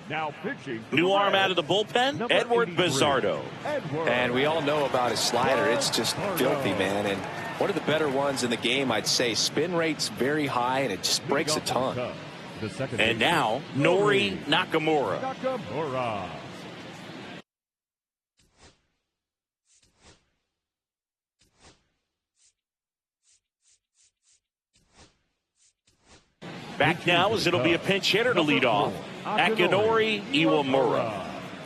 C: Now pitching.
A: New arm out of the bullpen, Edward Bizardo.
B: And we all know about his slider. It's just filthy, man. And one of the better ones in the game, I'd say. Spin rate's very high, and it just breaks a ton.
A: And now, Nori Nakamura. Back now as it'll be a pinch hitter to lead off. Akinori Iwamura.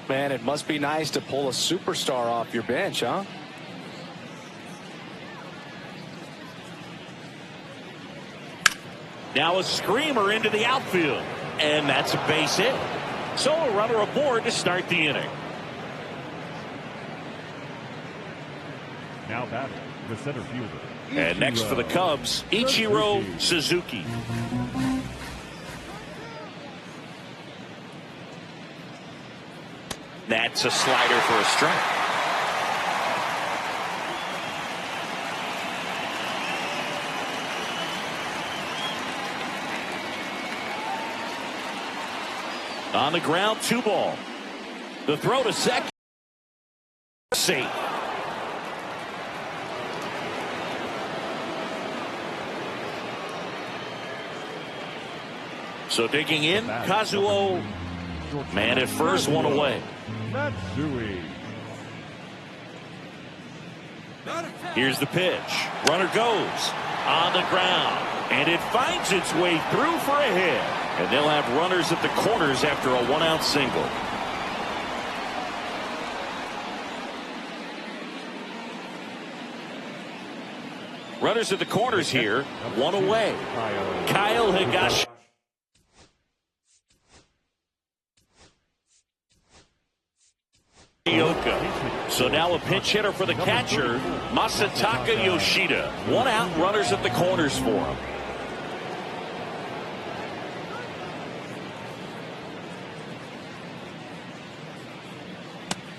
B: Man, it must be nice to pull a superstar off your bench, huh?
A: Now a screamer into the outfield. And that's a base hit. So a runner aboard to start the inning.
C: Now batting, the center fielder.
A: And next for the Cubs, Ichiro Suzuki. That's a slider for a strike. On the ground, 2 ball. The throw to second. Safe. So digging in, Kazuo. Man at first, 1 away.
C: Matsui.
A: Here's the pitch. Runner goes on the ground, and it finds its way through for a hit. And they'll have runners at the corners after a one-out single. Runners at the corners here, one away. Kyle Higashi. So now a pinch hitter for the catcher, Masataka Yoshida. One out, runners at the corners for him.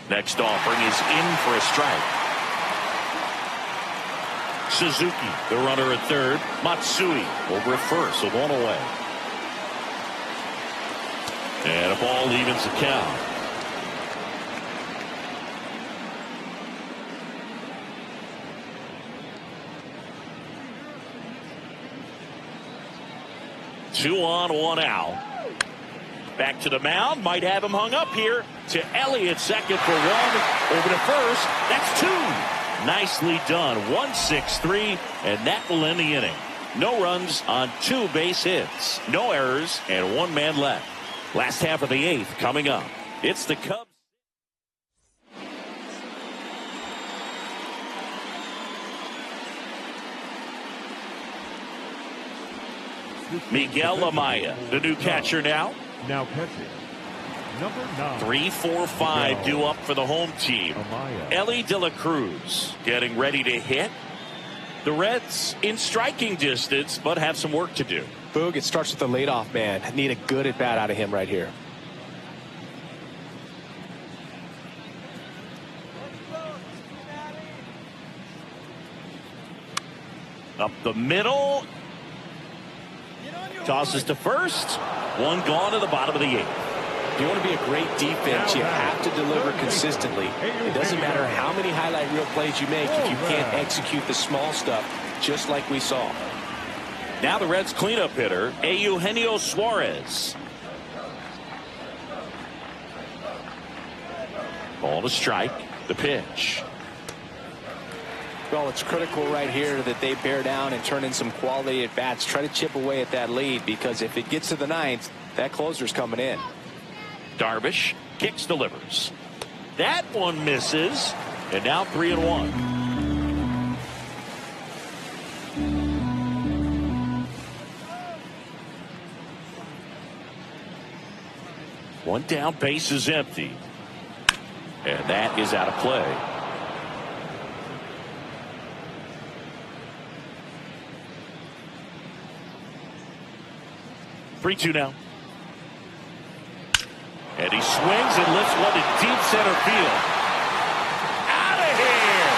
A: Next offering is in for a strike. Suzuki, the runner at third. Matsui over at first, so one away. And a ball evens the count. Two on, one out. Back to the mound. Might have him hung up here. To Elliott, second for one. Over to first. That's two. Nicely done. 1-6-3, and that will end the inning. No runs on 2 base hits. No errors, and 1 man left. Last half of the 8th coming up. It's the Cubs. Miguel Amaya, the new catcher now.
C: Now catching, number 9.
A: 3-4-5 due up for the home team. Ellie De La Cruz getting ready to hit. The Reds in striking distance, but have some work to do.
B: Boog, it starts with the leadoff man. Need a good at bat out of him right here.
A: Up the middle. Tosses to first. One gone to the bottom of the 8th.
B: If you want to be a great defense, you have to deliver consistently. It doesn't matter how many highlight reel plays you make if you can't execute the small stuff, just like we saw.
A: Now the Reds cleanup hitter, Eugenio Suarez. Ball to strike. The pitch.
B: Well, it's critical right here that they bear down and turn in some quality at bats. Try to chip away at that lead, because if it gets to the 9th, that closer's coming in.
A: Darvish kicks, delivers. That one misses, and now 3-1. One down, base is empty, and that is out of play. 3-2 now. And he swings and lifts one to deep center field. Out of here!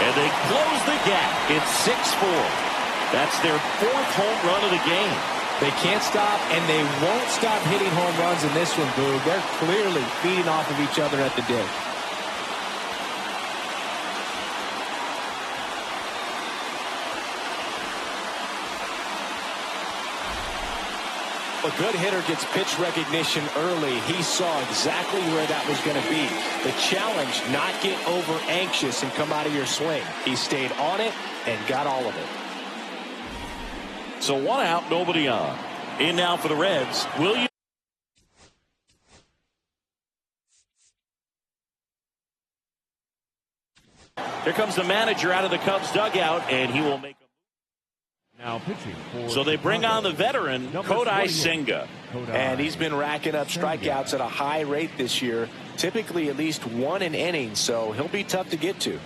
A: And they close the gap. It's 6-4. That's their 4th home run of the game.
B: They can't stop, and they won't stop hitting home runs in this one, Boog. They're clearly feeding off of each other at the dish. A good hitter gets pitch recognition early. He saw exactly where that was going to be. The challenge, not get over anxious and come out of your swing. He stayed on it and got all of it.
A: So one out, nobody on. In now for the Reds. Williams. Here comes the manager out of the Cubs dugout, and he will make a
C: now pitching for
A: so they bring on the veteran, Kodai Senga.
B: And he's been racking up strikeouts at a high rate this year, typically at least 1 an inning, so he'll be tough to get to.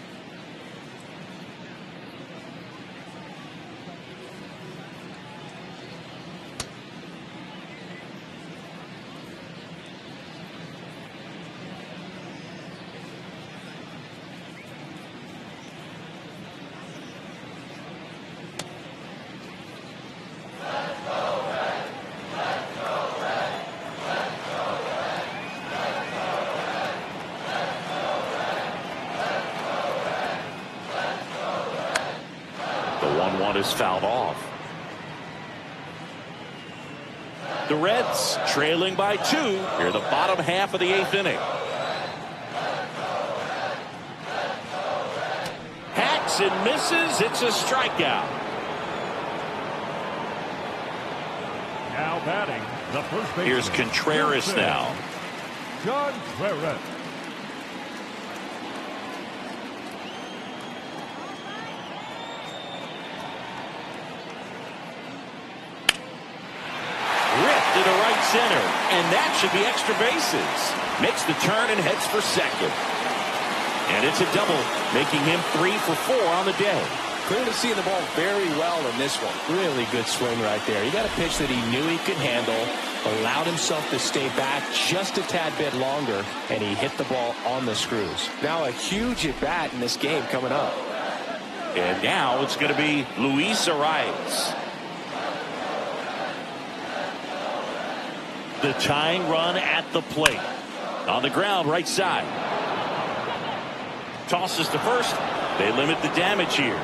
A: Is fouled off. The Reds trailing by 2 here in the bottom half of the 8th inning. swings and misses. It's a strikeout.
C: Now batting, the first baseman.
A: Here's Contreras now.
C: Contreras.
A: Ripped to the right center, and that should be extra bases. Makes the turn and heads for second. And it's a double, making him 3 for 4 on the day.
B: Clearly seeing the ball very well in this one. Really good swing right there. He got a pitch that he knew he could handle, allowed himself to stay back just a tad bit longer, and he hit the ball on the screws. Now a huge at bat in this game coming up.
A: And now it's going to be Luis Arias. The tying run at the plate. On the ground, right side. Tosses to first. They limit the damage here.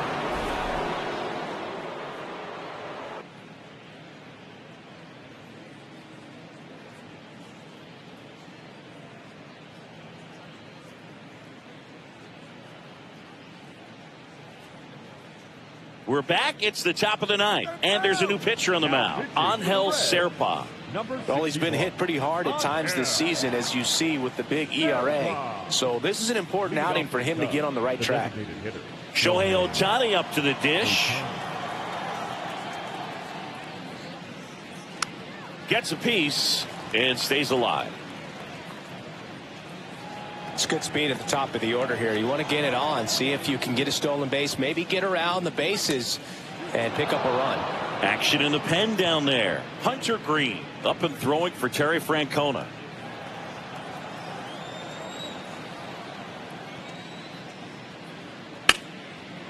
A: We're back. It's the top of the ninth. And there's a new pitcher on the mound. Angel Serpa.
B: Well, he's been hit pretty hard at times this season, as you see with the big ERA. So this is an important outing for him to get on the right track.
A: Shohei Ohtani up to the dish. Gets a piece and stays alive.
B: It's good speed at the top of the order here. You want to get it on, see if you can get a stolen base, maybe get around the bases and pick up a run.
A: Action in the pen down there. Hunter Green up and throwing for Terry Francona.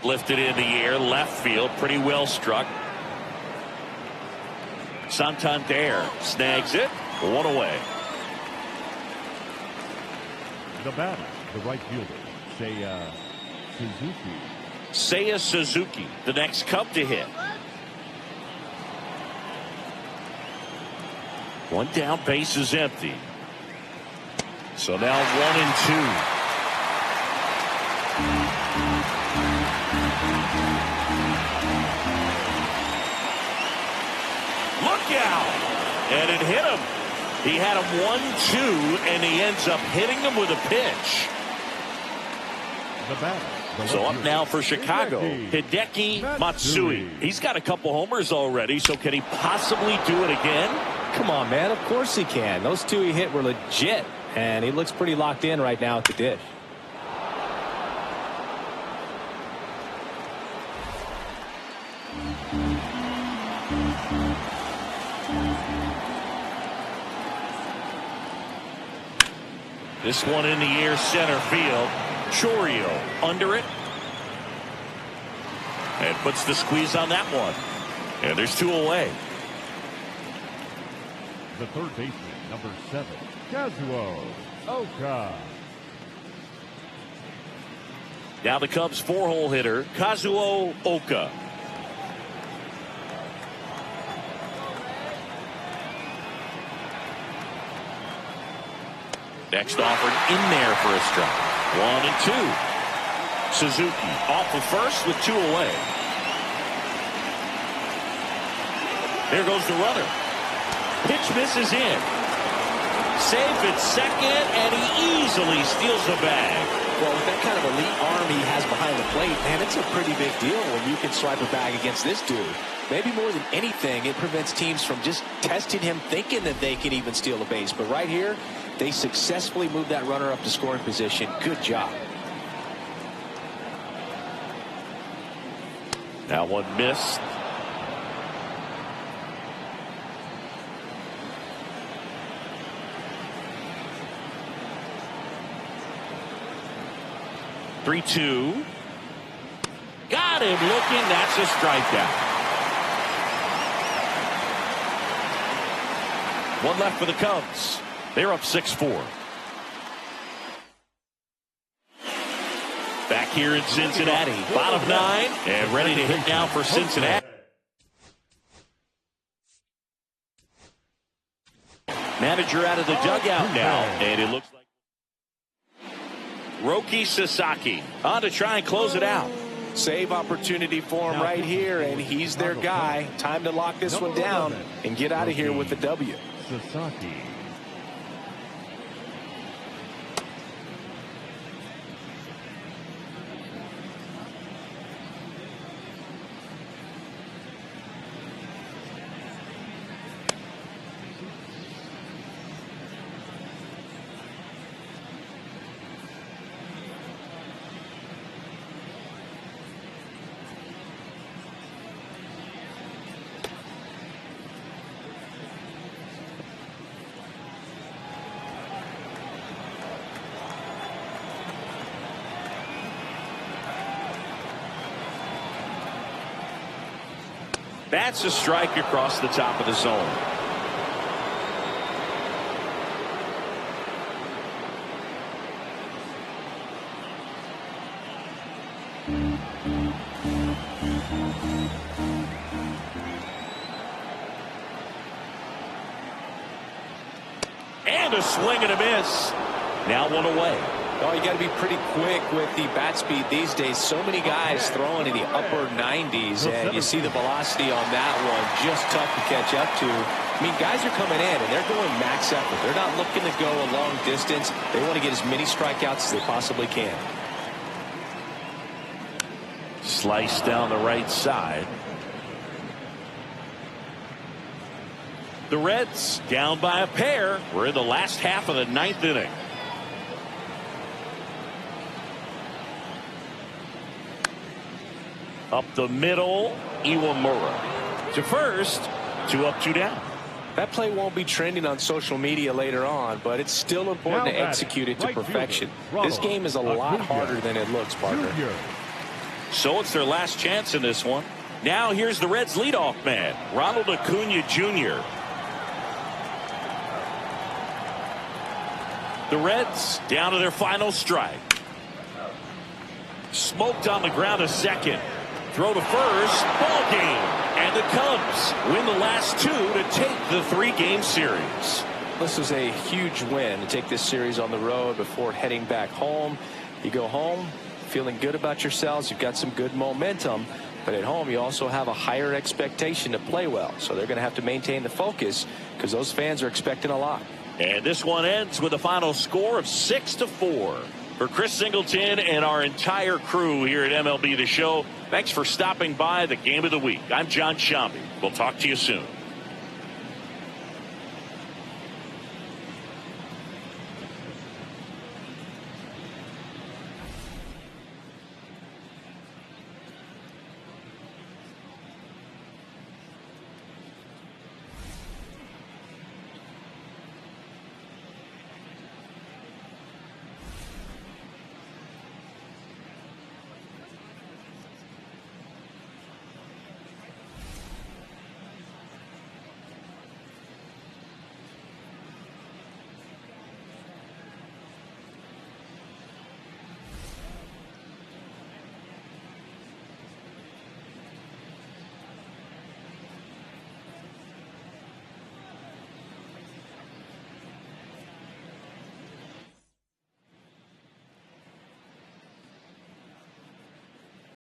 A: Lifted in the air, left field, pretty well struck. Santander snags it, 1 away.
C: The batter, the right fielder, Suzuki.
A: Seiya Suzuki, the next Cub to hit. One down, base is empty. So now 1 and 2. Look out! And it hit him. He had him 1-2, and he ends up hitting him with a pitch.
C: The batter.
A: So up now for Chicago, Hideki Matsui. He's got a couple homers already, so can he possibly do it again?
B: Come on, man. Of course he can. Those two he hit were legit, and he looks pretty locked in right now at the dish.
A: This one in the air, center field. Chourio under it. And puts the squeeze on that one. And there's 2 away.
C: The third baseman, number 7, Kazuo Oka.
A: Now the Cubs 4-hole hitter, Kazuo Oka. Next offered in there for a strike. 1 and 2. Suzuki off the first with 2 away. There goes the runner. Pitch misses in. Safe at second, and he easily steals the bag.
B: Well, with that kind of elite arm he has behind the plate, man, it's a pretty big deal when you can swipe a bag against this dude. Maybe more than anything, it prevents teams from just testing him, thinking that they can even steal a base. But right here, they successfully moved that runner up to scoring position. Good job.
A: That one missed. Three-two. Got him looking. That's a strikeout. One left for the Cubs. They're up 6-4. Back here in Cincinnati. Bottom 9 and ready to hit now for Cincinnati. Manager out of the dugout now. And it looks like Roki Sasaki on to try and close it out.
B: Save opportunity for him right here, and he's their guy. Time to lock this one down and get out of here with the W.
C: Sasaki.
A: That's a strike across the top of the zone. And a swing and a miss. Now one away.
B: Oh, you got to be pretty quick with the bat speed these days. So many guys throwing in the upper 90s, and you see the velocity on that one. Just tough to catch up to. I mean, guys are coming in, and they're going max effort. They're not looking to go a long distance. They want to get as many strikeouts as they possibly can.
A: Slice down the right side. The Reds down by a pair. We're in the last half of the ninth inning. Up the middle, Iwamura to first, 2 up, 2 down.
B: That play won't be trending on social media later on, but it's still important to execute it to perfection. This game is a lot harder than it looks, partner.
A: So it's their last chance in this one. Now here's the Reds leadoff man, Ronald Acuna Jr. The Reds down to their final strike. Smoked on the ground a second. Throw to first. Ball game. And the Cubs win the last 2 to take the 3-game series.
B: This is a huge win to take this series on the road before heading back home. You go home feeling good about yourselves. You've got some good momentum. But at home, you also have a higher expectation to play well. So they're going to have to maintain the focus because those fans are expecting a lot.
A: And this one ends with a final score of 6-4. For Chris Singleton and our entire crew here at MLB The Show, thanks for stopping by the Game of the Week. I'm John Shambi. We'll talk to you soon.